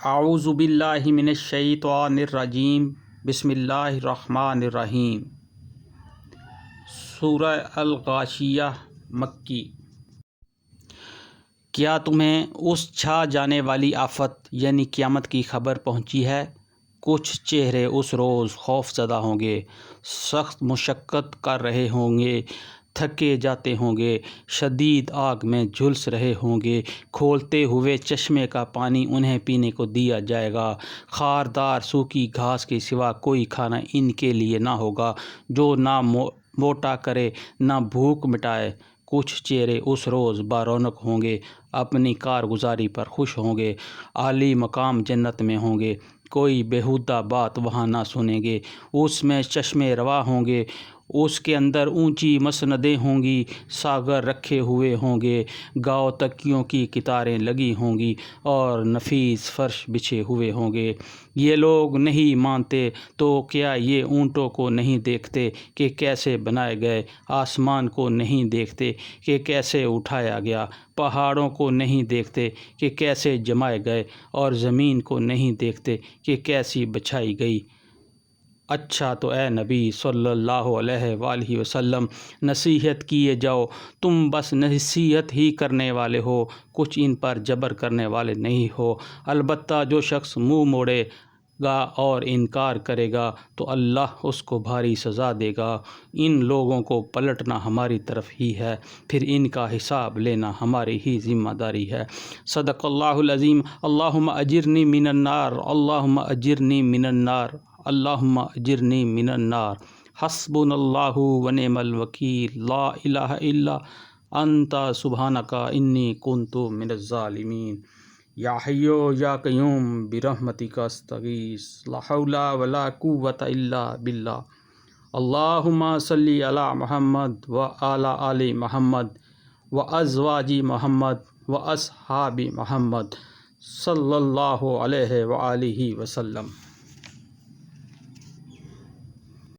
اعوذ باللہ من الشیطان الرجیم بسم اللہ الرحمن الرحیم۔ سورہ الغاشیہ مکی۔ کیا تمہیں اس چھا جانے والی آفت یعنی قیامت کی خبر پہنچی ہے؟ کچھ چہرے اس روز خوف زدہ ہوں گے، سخت مشقت کر رہے ہوں گے، تھکے جاتے ہوں گے، شدید آگ میں جھلس رہے ہوں گے، کھولتے ہوئے چشمے کا پانی انہیں پینے کو دیا جائے گا، خاردار سوکھی گھاس کے سوا کوئی کھانا ان کے لیے نہ ہوگا جو نہ موٹا کرے نہ بھوک مٹائے۔ کچھ چہرے اس روز بارونق ہوں گے، اپنی کارگزاری پر خوش ہوں گے، اعلی مقام جنت میں ہوں گے، کوئی بیہودہ بات وہاں نہ سنیں گے۔ اس میں چشمے رواں ہوں گے، اس کے اندر اونچی مسندیں ہوں گی، ساغر رکھے ہوئے ہوں گے، گاؤ تکیوں کی قطاریں لگی ہوں گی اور نفیس فرش بچھے ہوئے ہوں گے۔ یہ لوگ نہیں مانتے تو کیا یہ اونٹوں کو نہیں دیکھتے کہ کیسے بنائے گئے، آسمان کو نہیں دیکھتے کہ کیسے اٹھایا گیا، پہاڑوں کو نہیں دیکھتے کہ کیسے جمائے گئے اور زمین کو نہیں دیکھتے کہ کیسی بچھائی گئی۔ اچھا تو اے نبی صلی اللہ علیہ وآلہ وسلم نصیحت کیے جاؤ، تم بس نصیحت ہی کرنے والے ہو، کچھ ان پر جبر کرنے والے نہیں ہو۔ البتہ جو شخص منہ موڑے گا اور انکار کرے گا تو اللہ اس کو بھاری سزا دے گا۔ ان لوگوں کو پلٹنا ہماری طرف ہی ہے، پھر ان کا حساب لینا ہماری ہی ذمہ داری ہے۔ صدق اللہ العظیم۔ اللہم اجرنی من النار، اللہم اجرنی من النار، اللہم اجرنی من النار۔ حسبنا اللہ ونعم الوکیل، لا الہ الا انت سبحانک انی کنت من الظالمین۔ یا حی یا قیوم برحمتک استغیث، لا حول ولا قوۃ الا باللہ۔ اللہم صلی علی محمد وعلی آل محمد وازواج محمد واصحاب محمد صلی اللہ علیہ وآلہ وسلم۔